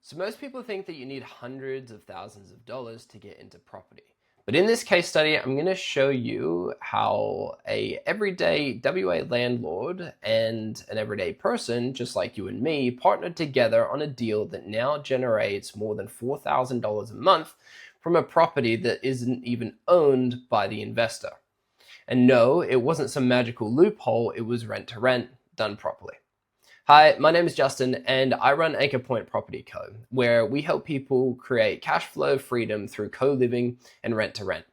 So most people think that you need hundreds of thousands of dollars to get into property. But in this case study, I'm going to show you how a everyday WA landlord and an everyday person, just like you and me, partnered together on a deal that now generates more than $4,000 a month from a property that isn't even owned by the investor. And no, it wasn't some magical loophole, it was rent to rent done properly. Hi, my name is Justin and I run Anchor Point Property Co, where we help people create cash flow freedom through co-living and rent to rent.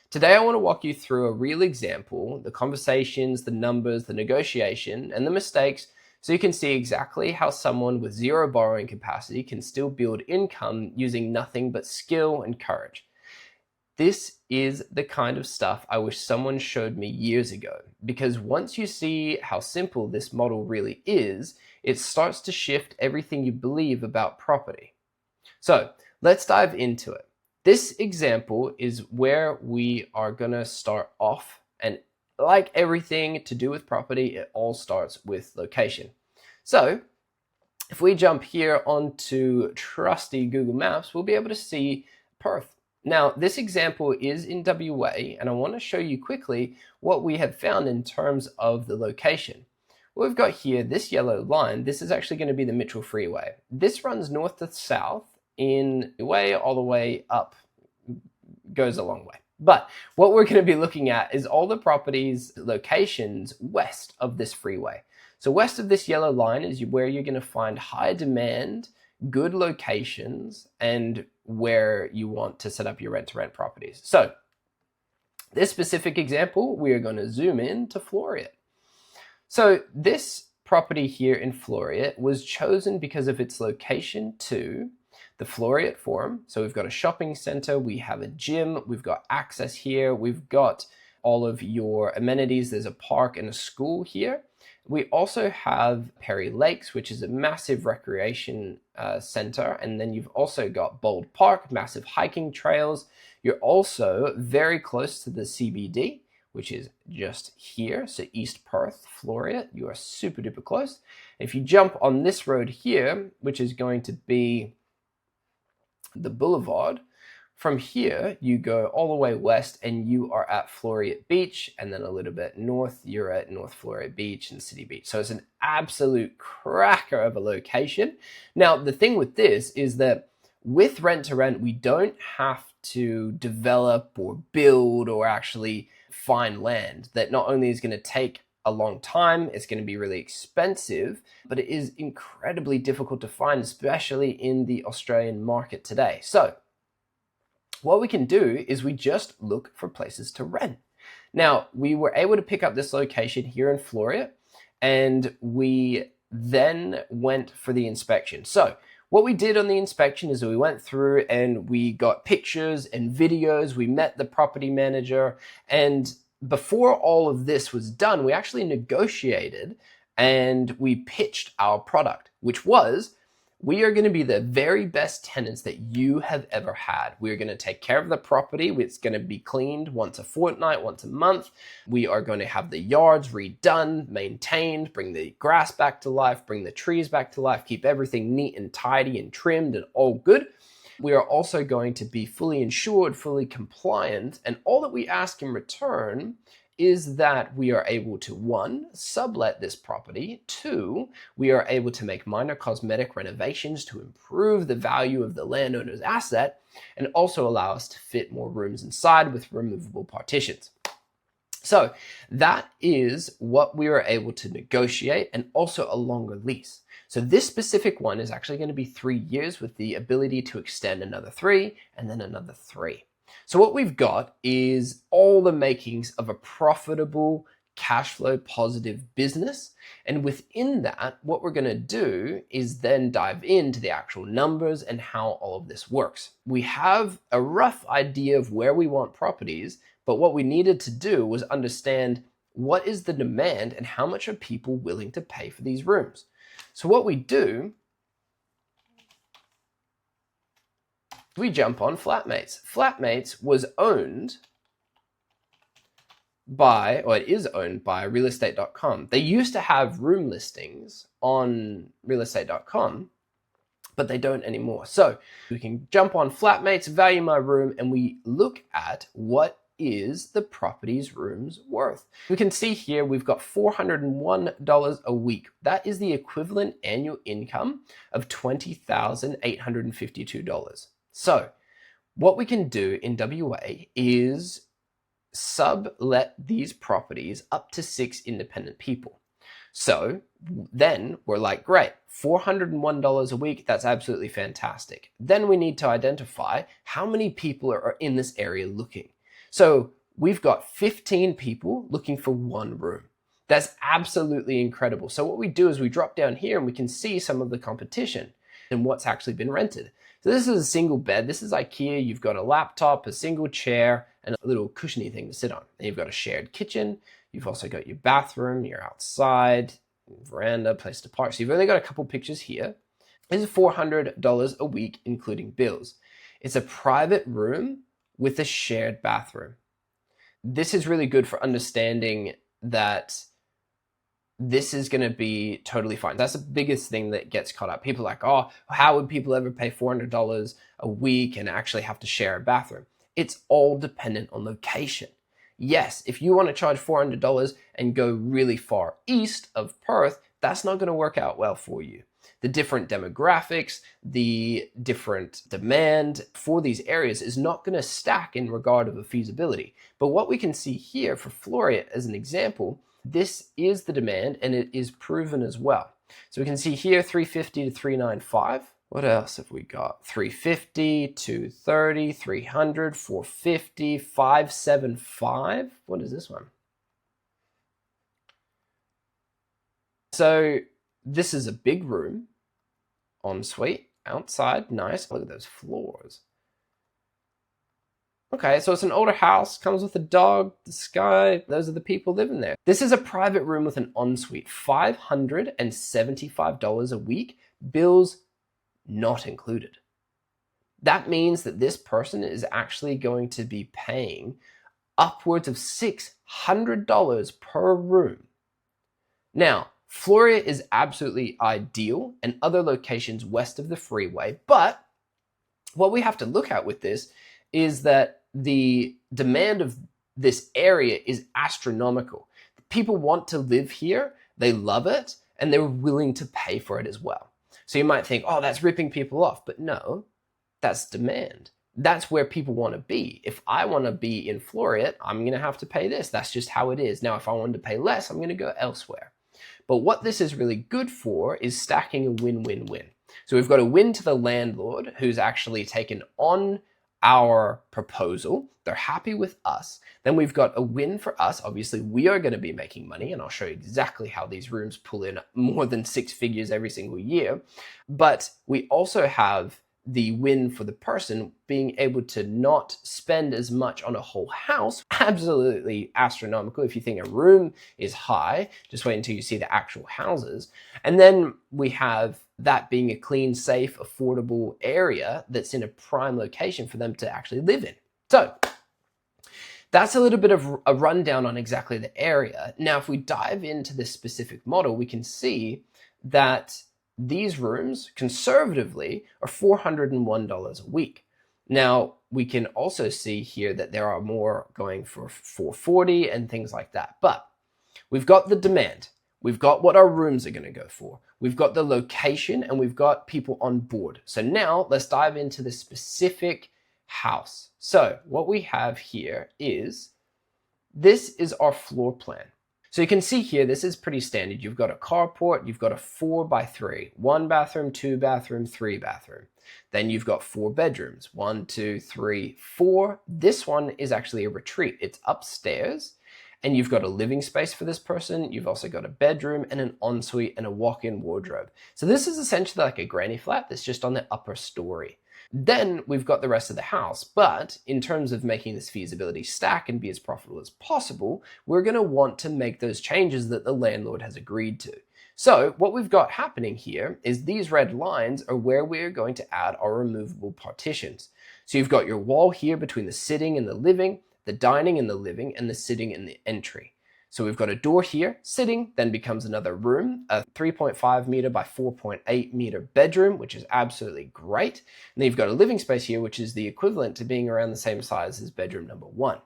Today I want to walk you through a real example, the conversations, the numbers, the negotiation, and the mistakes, so you can see exactly how someone with zero borrowing capacity can still build income using nothing but skill and courage. This is the kind of stuff I wish someone showed me years ago, because once you see how simple this model really is, it starts to shift everything you believe about property. So let's dive into it. This example is where we are gonna start off, and like everything to do with property, it all starts with location. So if we jump here onto trusty Google Maps, we'll be able to see Perth. Now, this example is in WA, and I want to show you quickly what we have found in terms of the location. What we've got here, this yellow line, this is actually going to be the Mitchell Freeway. This runs north to south in a way all the way up, goes a long way. But what we're going to be looking at is all the properties, locations west of this freeway. So west of this yellow line is where you're going to find high demand, good locations, and where you want to set up your rent-to-rent properties. So this specific example, we are going to zoom in to Floreat. So this property here in Floreat was chosen because of its location to the Floreat Forum. So we've got a shopping center, we have a gym, we've got access here, we've got all of your amenities. There's a park and a school here. We also have Perry Lakes, which is a massive recreation center. And then you've also got Bold Park, massive hiking trails. You're also very close to the CBD, which is just here. So East Perth, Floreat, you are super duper close. If you jump on this road here, which is going to be the Boulevard, from here, you go all the way west and you are at Floreat Beach, and then a little bit north, you're at North Floreat Beach and City Beach. So it's an absolute cracker of a location. Now, the thing with this is that with rent to rent, we don't have to develop or build or actually find land. That not only is going to take a long time, it's going to be really expensive, but it is incredibly difficult to find, especially in the Australian market today. So what we can do is we just look for places to rent. Now, we were able to pick up this location here in Floreat, and we then went for the inspection. So what we did on the inspection is we went through and we got pictures and videos. We met the property manager, and before all of this was done, we actually negotiated and we pitched our product, which was, we are going to be the very best tenants that you have ever had. We're going to take care of the property. It's going to be cleaned once a fortnight, once a month. We are going to have the yards redone, maintained, bring the grass back to life, bring the trees back to life, keep everything neat and tidy and trimmed and all good. We are also going to be fully insured, fully compliant, and all that we ask in return is that we are able to, 1, sublet this property, 2, we are able to make minor cosmetic renovations to improve the value of the landowner's asset, and also allow us to fit more rooms inside with removable partitions. So that is what we were able to negotiate, and also a longer lease. So this specific one is actually going to be 3 years with the ability to extend another 3 and then another 3. So what we've got is all the makings of a profitable, cash flow positive business. And within that, what we're going to do is then dive into the actual numbers and how all of this works. We have a rough idea of where we want properties, but what we needed to do was understand what is the demand and how much are people willing to pay for these rooms. So what we do, we jump on Flatmates. Flatmates was owned by, or it is owned by realestate.com. They used to have room listings on realestate.com, but they don't anymore. So we can jump on Flatmates, value my room, and we look at what is the property's room's worth. We can see here we've got $401 a week. That is the equivalent annual income of $20,852. So what we can do in WA is sublet these properties up to 6 independent people. So then we're like, great, $401 a week, that's absolutely fantastic. Then we need to identify how many people are in this area looking. So we've got 15 people looking for one room. That's absolutely incredible. So what we do is we drop down here and we can see some of the competition and what's actually been rented. So this is a single bed. This is IKEA. You've got a laptop, a single chair, and a little cushiony thing to sit on. And you've got a shared kitchen. You've also got your bathroom, your outside, veranda, place to park. So you've only got a couple pictures here. This is $400 a week, including bills. It's a private room with a shared bathroom. This is really good for understanding that this is going to be totally fine. That's the biggest thing that gets caught up. People are like, oh, how would people ever pay $400 a week and actually have to share a bathroom? It's all dependent on location. Yes, if you want to charge $400 and go really far east of Perth, that's not going to work out well for you. The different demographics, the different demand for these areas is not going to stack in regard of a feasibility. But what we can see here for Floreat as an example, this is the demand and it is proven as well. So we can see here 350 to 395. What else have we got? 350, 230, 300, 450, 575. What is this one? So this is a big room, ensuite, outside, nice. Look at those floors. Okay, so it's an older house, comes with a dog, the sky, those are the people living there. This is a private room with an ensuite, $575 a week, bills not included. That means that this person is actually going to be paying upwards of $600 per room. Now, Floreat is absolutely ideal and other locations west of the freeway, but what we have to look at with this is that the demand of this area is astronomical. People want to live here, they love it, and they're willing to pay for it as well. So you might think, oh, that's ripping people off, but no, that's demand. That's where people want to be. If I want to be in Floreat, I'm going to have to pay this. That's just how it is. Now, if I wanted to pay less, I'm going to go elsewhere. But what this is really good for is stacking a win-win-win. So we've got a win to the landlord who's actually taken on our proposal. They're happy with us. Then we've got a win for us. Obviously, we are going to be making money, and I'll show you exactly how these rooms pull in more than 6 figures every single year. But we also have the win for the person being able to not spend as much on a whole house. Absolutely astronomical. If you think a room is high, just wait until you see the actual houses. And then we have that being a clean, safe, affordable area that's in a prime location for them to actually live in. So that's a little bit of a rundown on exactly the area. Now, if we dive into this specific model, we can see that these rooms conservatively are $401 a week. Now, we can also see here that there are more going for $440 and things like that. But we've got the demand. We've got what our rooms are going to go for. We've got the location and we've got people on board. So now let's dive into the specific house. So what we have here is, this is our floor plan. So you can see here, this is pretty standard. You've got a carport, you've got a 4x3, 1 bathroom, 2 bathroom, 3 bathroom. Then you've got 4 bedrooms, 1, 2, 3, 4. This one is actually a retreat. It's upstairs. And you've got a living space for this person. You've also got a bedroom and an ensuite and a walk-in wardrobe. So this is essentially like a granny flat that's just on the upper story. Then we've got the rest of the house. But in terms of making this feasibility stack and be as profitable as possible, we're going to want to make those changes that the landlord has agreed to. So what we've got happening here is these red lines are where we're going to add our removable partitions. So you've got your wall here between the sitting and the living, the dining and the living, and the sitting and the entry. So we've got a door here sitting, then becomes another room, a 3.5 meter by 4.8 meter bedroom, which is absolutely great. And then you've got a living space here, which is the equivalent to being around the same size as bedroom number 1.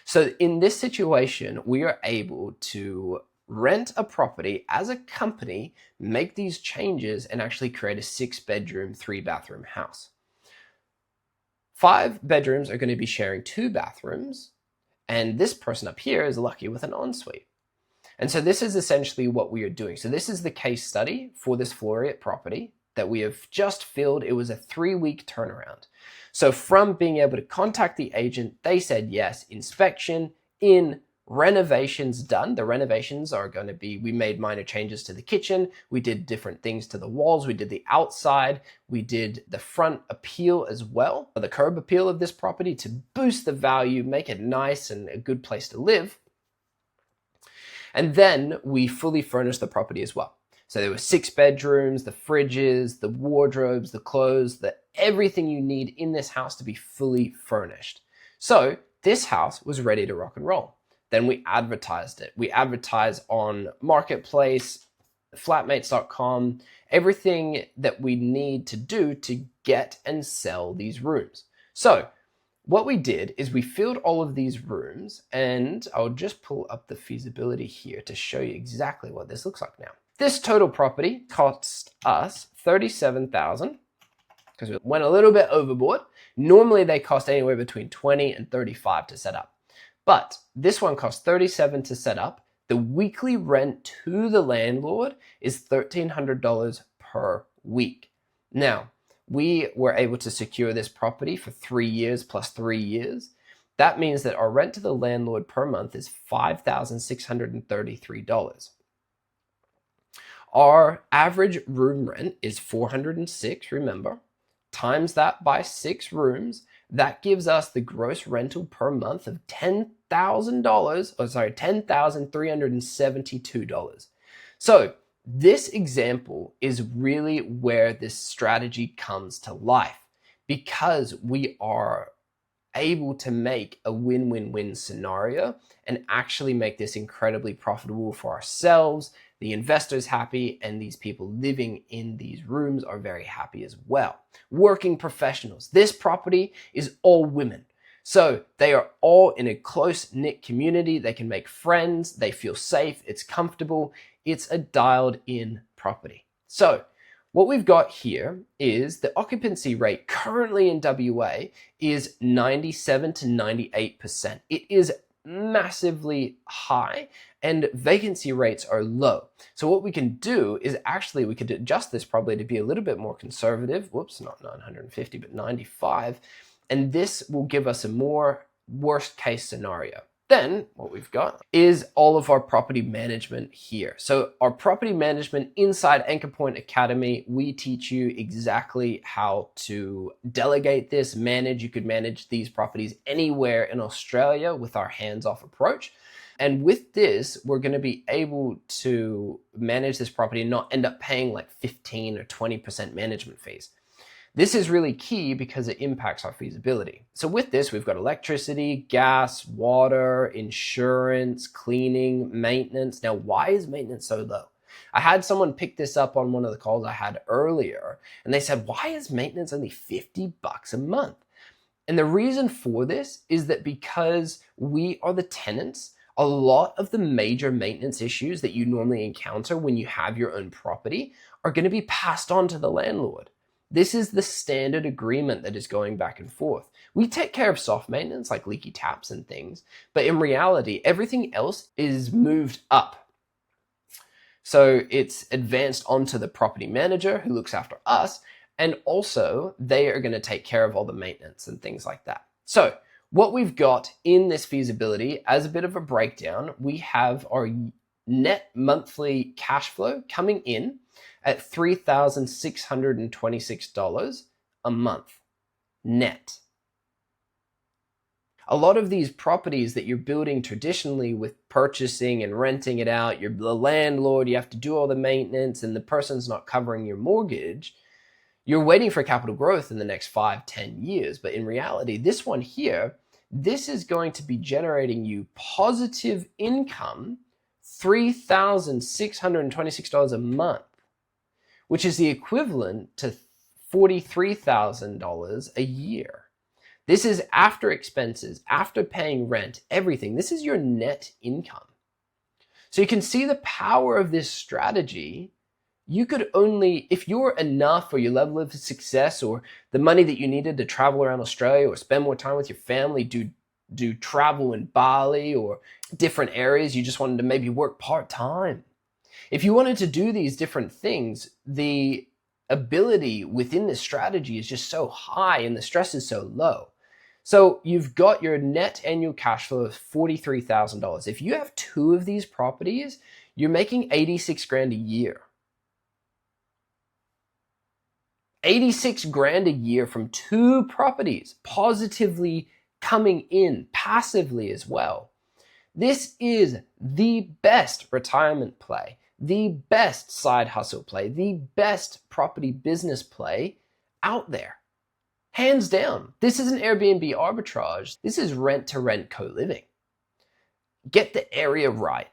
So in this situation, we are able to rent a property as a company, make these changes, and actually create a 6-bedroom, 3-bathroom house. 5 bedrooms are going to be sharing 2 bathrooms, and this person up here is lucky with an ensuite. And so this is essentially what we are doing. So this is the case study for this Floreat property that we have just filled. It was a 3-week turnaround. So from being able to contact the agent, they said yes, inspection in, renovations done. The renovations are going to be, we made minor changes to the kitchen, we did different things to the walls, we did the outside, we did the front appeal as well, the curb appeal of this property to boost the value, make it nice and a good place to live. And then we fully furnished the property as well. So there were 6 bedrooms, the fridges, the wardrobes, the clothes, everything you need in this house to be fully furnished. So this house was ready to rock and roll. Then we advertised it. We advertised on Marketplace, Flatmates.com, everything that we need to do to get and sell these rooms. So what we did is we filled all of these rooms, and I'll just pull up the feasibility here to show you exactly what this looks like now. This total property cost us $37,000 because we went a little bit overboard. Normally they cost anywhere between $20 and $35 to set up. But this one costs $37 to set up. The weekly rent to the landlord is $1,300 per week. Now, we were able to secure this property for 3 years plus 3 years. That means that our rent to the landlord per month is $5,633. Our average room rent is $406, remember. Times that by 6 rooms, that gives us the gross rental per month of $10,372. So this example is really where this strategy comes to life, because we are able to make a win-win-win scenario and actually make this incredibly profitable for ourselves, the investors happy, and these people living in these rooms are very happy as well. Working professionals. This property is all women. So they are all in a close-knit community. They can make friends. They feel safe. It's comfortable. It's a dialed-in property. So what we've got here is the occupancy rate currently in WA is 97 to 98%. It is massively high and vacancy rates are low. So what we can do is actually we could adjust this probably to be a little bit more conservative. Whoops, not 950, but 95. And this will give us a more worst case scenario. Then what we've got is all of our property management here. So our property management inside Anchor Point Academy, we teach you exactly how to delegate this, manage. You could manage these properties anywhere in Australia with our hands-off approach. And with this, we're going to be able to manage this property and not end up paying like 15 or 20% management fees. This is really key because it impacts our feasibility. So with this, we've got electricity, gas, water, insurance, cleaning, maintenance. Now, why is maintenance so low? I had someone pick this up on one of the calls I had earlier, and they said, why is maintenance only $50 a month? And the reason for this is that because we are the tenants, a lot of the major maintenance issues that you normally encounter when you have your own property are going to be passed on to the landlord. This is the standard agreement that is going back and forth. We take care of soft maintenance like leaky taps and things, but in reality, everything else is moved up. So it's advanced onto the property manager who looks after us, and also they are going to take care of all the maintenance and things like that. So what we've got in this feasibility, as a bit of a breakdown, we have our net monthly cash flow coming in at $3,626 a month net. A lot of these properties that you're building traditionally with purchasing and renting it out, you're the landlord, you have to do all the maintenance, and the person's not covering your mortgage, you're waiting for capital growth in the next 5-10 years. But in reality, this one here, this is going to be generating you positive income, $3,626 a month, which is the equivalent to $43,000 a year. This is after expenses, after paying rent, everything. This is your net income. So you can see the power of this strategy. You could only, if you're enough for your level of success or the money that you needed to travel around Australia or spend more time with your family, do travel in Bali or different areas, you just wanted to maybe work part-time. If you wanted to do these different things, the ability within this strategy is just so high and the stress is so low. So you've got your net annual cash flow of $43,000. If you have 2 of these properties, you're making 86 grand a year. 86 grand a year from 2 properties, positively coming in passively as well. This is the best retirement play, the best side hustle play, the best property business play out there. Hands down. This is an Airbnb arbitrage. This is rent to rent co-living. Get the area right.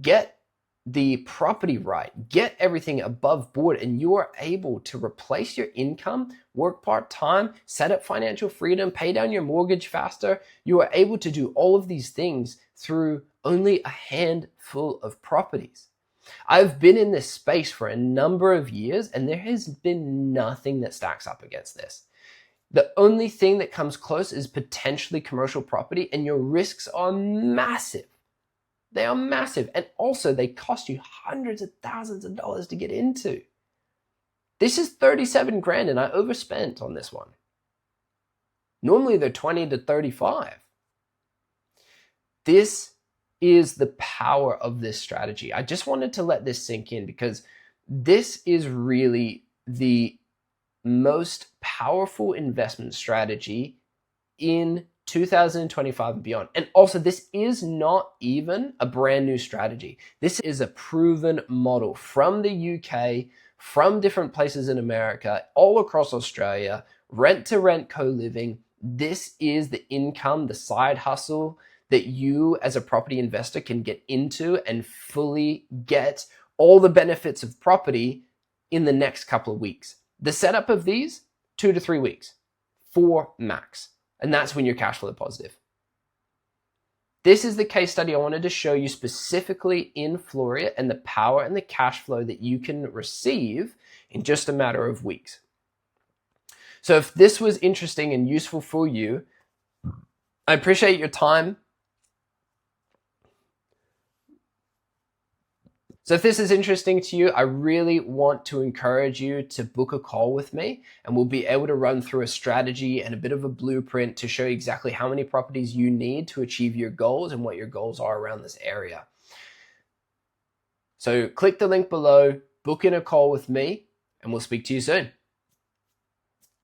Get the property right. Get everything above board, and you are able to replace your income, work part-time, set up financial freedom, pay down your mortgage faster. You are able to do all of these things through only a handful of properties. I've been in this space for a number of years, and there has been nothing that stacks up against this. The only thing that comes close is potentially commercial property, and your risks are massive. They are massive. And also they cost you hundreds of thousands of dollars to get into. This is 37 grand and I overspent on this one. Normally they're 20 to 35. This is the power of this strategy. I just wanted to let this sink in because this is really the most powerful investment strategy in 2025 and beyond. And also, this is not even a brand new strategy. This is a proven model from the UK, from different places in America, all across Australia, rent to rent co-living. This is the income, the side hustle that you as a property investor can get into and fully get all the benefits of property in the next couple of weeks. The setup of these, 2 to 3 weeks, 4 max. And that's when you're cash flow positive. This is the case study I wanted to show you specifically in Floreat and the power and the cash flow that you can receive in just a matter of weeks. So if this was interesting and useful for you, I appreciate your time. So if this is interesting to you, I really want to encourage you to book a call with me, and we'll be able to run through a strategy and a bit of a blueprint to show you exactly how many properties you need to achieve your goals and what your goals are around this area. So click the link below, book in a call with me, and we'll speak to you soon.